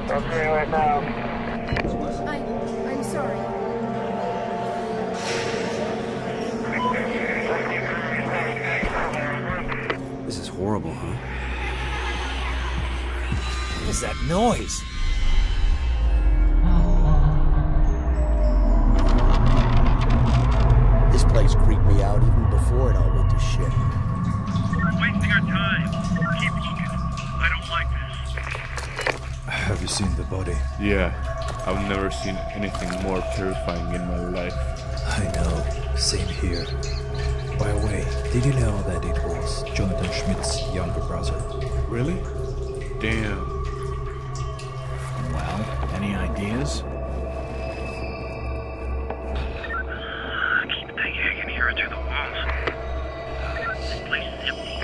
Okay, right now. I'm sorry. This is horrible, huh? What is that noise? This place creeped me out even before it all went to shit. We're wasting our time. Keep looking. I don't like this. Have you seen the body? Yeah, I've never seen anything more terrifying in my life. I know, same here. By the way, did you know that it was Jonathan Schmidt's younger brother? Really? Damn. Well, any ideas? Keep thinking I can hear it through the walls. This place is empty.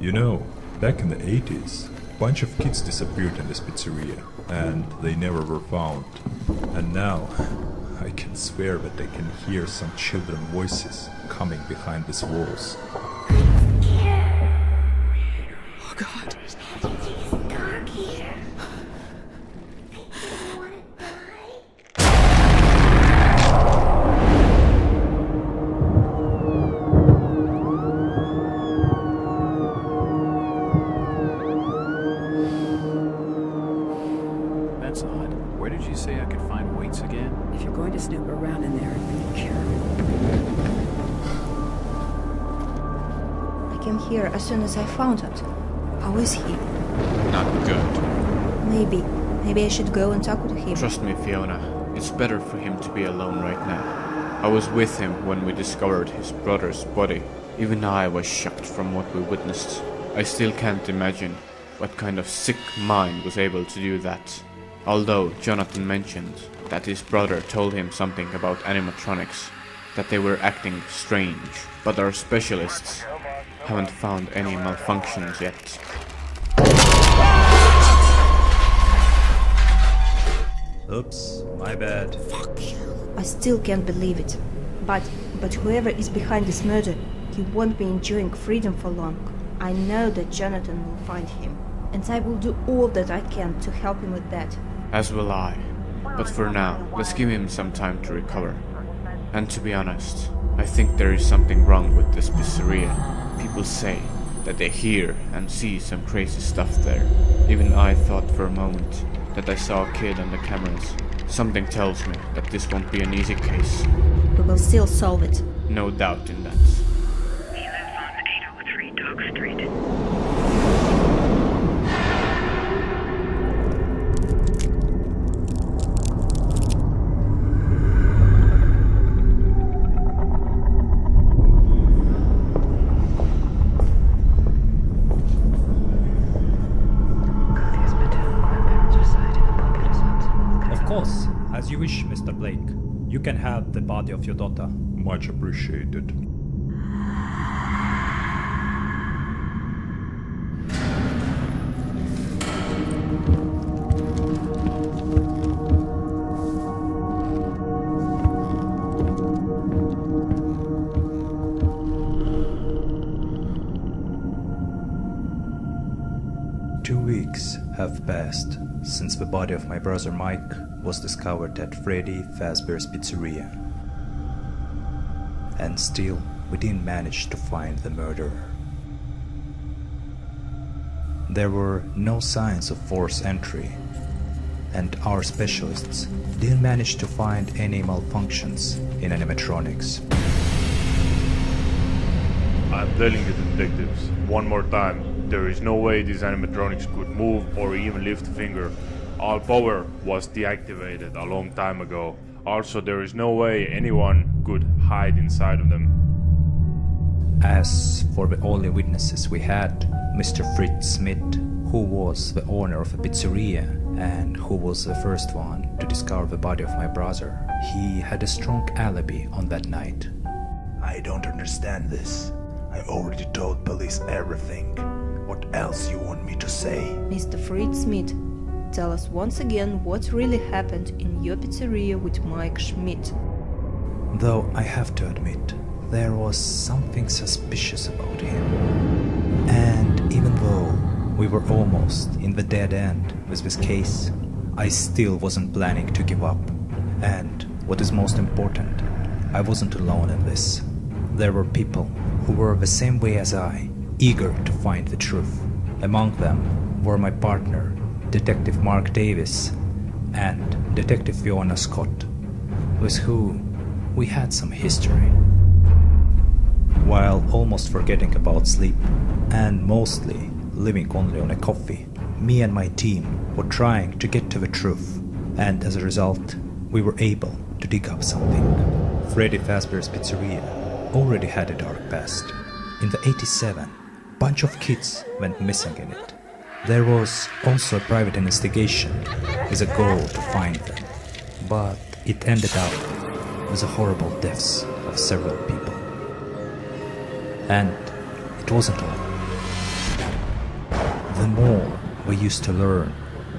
You know, back in the 80s, a bunch of kids disappeared in this pizzeria, and they never were found. And now, I can swear that I can hear some children's voices coming behind these walls. Oh God. That's odd. Where did you say I could find weights again? If you're going to snoop around in there, be careful. I came here as soon as I found it. How is he? Not good. Maybe I should go and talk with him. Trust me, Fiona. It's better for him to be alone right now. I was with him when we discovered his brother's body. Even I was shocked from what we witnessed. I still can't imagine what kind of sick mind was able to do that. Although Jonathan mentioned that his brother told him something about animatronics, that they were acting strange, but our specialists haven't found any malfunctions yet. Oops, my bad. I still can't believe it. But whoever is behind this murder, he won't be enjoying freedom for long. I know that Jonathan will find him, and I will do all that I can to help him with that. As will I. But for now, let's give him some time to recover. And to be honest, I think there is something wrong with this pizzeria. People say that they hear and see some crazy stuff there. Even I thought for a moment that I saw a kid on the cameras. Something tells me that this won't be an easy case. We will still solve it. No doubt in that. He lives on 803 Dog Street. course, as you wish, Mr. Blake. You can have the body of your daughter. Much appreciated. Have passed since the body of my brother Mike was discovered at Freddy Fazbear's Pizzeria. And still, we didn't manage to find the murderer. There were no signs of forced entry, and our specialists didn't manage to find any malfunctions in animatronics. I'm telling you, detectives, one more time. There is no way these animatronics could move or even lift a finger. All power was deactivated a long time ago. Also, there is no way anyone could hide inside of them. As for the only witnesses we had, Mr. Fritz Smith, who was the owner of the pizzeria and who was the first one to discover the body of my brother, he had a strong alibi on that night. I don't understand this. I already told police everything. What else you want me to say? Mr. Fritz Smith, tell us once again what really happened in your pizzeria with Mike Schmidt. Though I have to admit, there was something suspicious about him. And even though we were almost in the dead end with this case, I still wasn't planning to give up. And what is most important, I wasn't alone in this. There were people who were the same way as I, eager to find the truth. Among them were my partner, Detective Mark Davis, and Detective Fiona Scott, with whom we had some history. While almost forgetting about sleep, and mostly living only on a coffee, me and my team were trying to get to the truth, and as a result, we were able to dig up something. Freddy Fazbear's Pizzeria already had a dark past. In the 87, bunch of kids went missing in it. There was also a private investigation with a goal to find them, but it ended up with the horrible deaths of several people. And it wasn't all. The more we used to learn,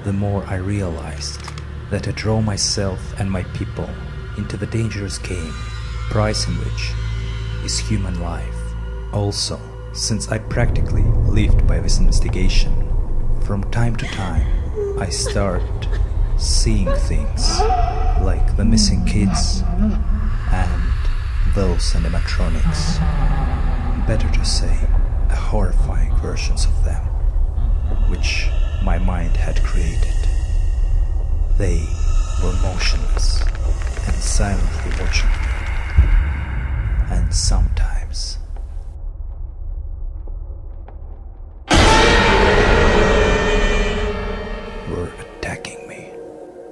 the more I realized that I drove myself and my people into the dangerous game, price in which is human life. Also, since I practically lived by this investigation, from time to time I start seeing things like the missing kids and those animatronics. Better to say, a horrifying versions of them, which my mind had created. They were motionless and silently watching me, and sometimes were attacking me.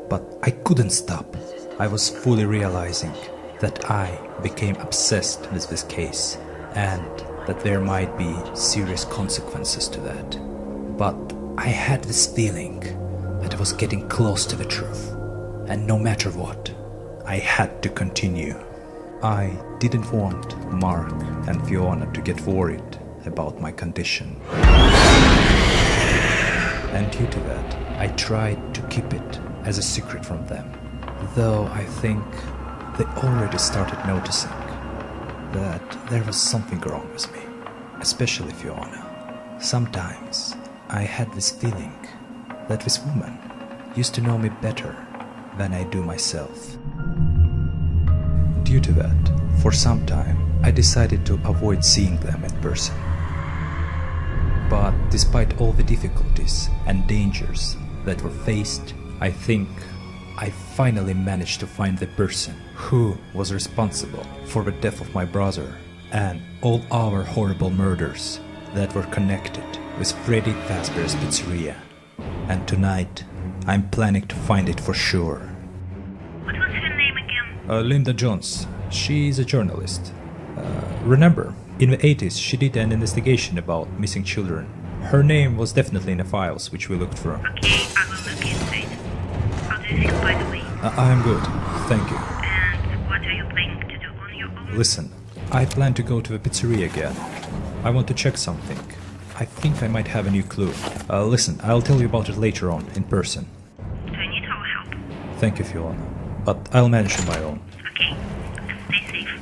But I couldn't stop. I was fully realizing that I became obsessed with this case, and that there might be serious consequences to that. But I had this feeling that I was getting close to the truth, and no matter what, I had to continue. I didn't want Mark and Fiona to get worried about my condition. And due to that, I tried to keep it as a secret from them, though I think they already started noticing that there was something wrong with me, especially Fiona. Sometimes I had this feeling that this woman used to know me better than I do myself. Due to that, for some time, I decided to avoid seeing them in person. But despite all the difficulties and dangers that were faced, I think I finally managed to find the person who was responsible for the death of my brother and all our horrible murders that were connected with Freddy Fazbear's Pizzeria. And tonight, I'm planning to find it for sure. What was her name again? Linda Jones. She's a journalist. Remember, in the 80s she did an investigation about missing children. Her name was definitely in the files which we looked through. Okay, I will look into it. How do you feel, by the way? I'm good, thank you. And what are you planning to do on your own? Listen, I plan to go to the pizzeria again. I want to check something. I think I might have a new clue. Listen, I'll tell you about it later on, in person. Do you need our help? Thank you, Fiona. But I'll manage on my own. Okay. Stay safe.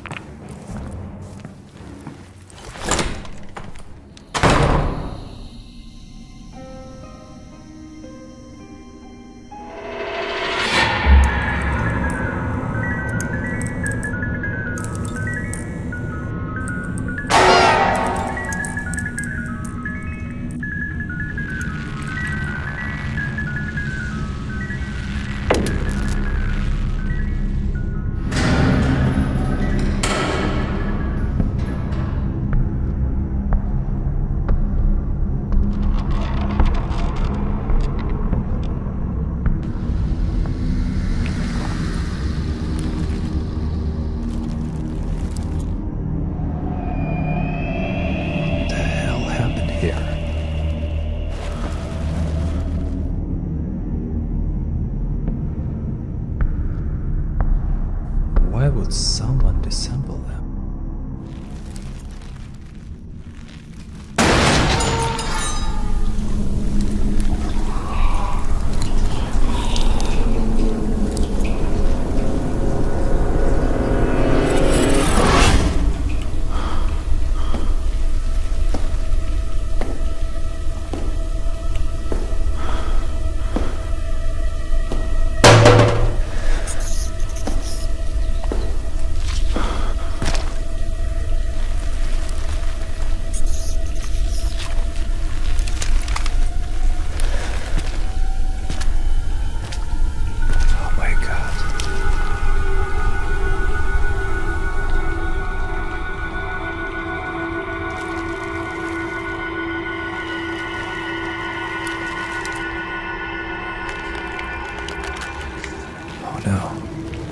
Why would someone disassemble them? No,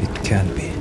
it can't be.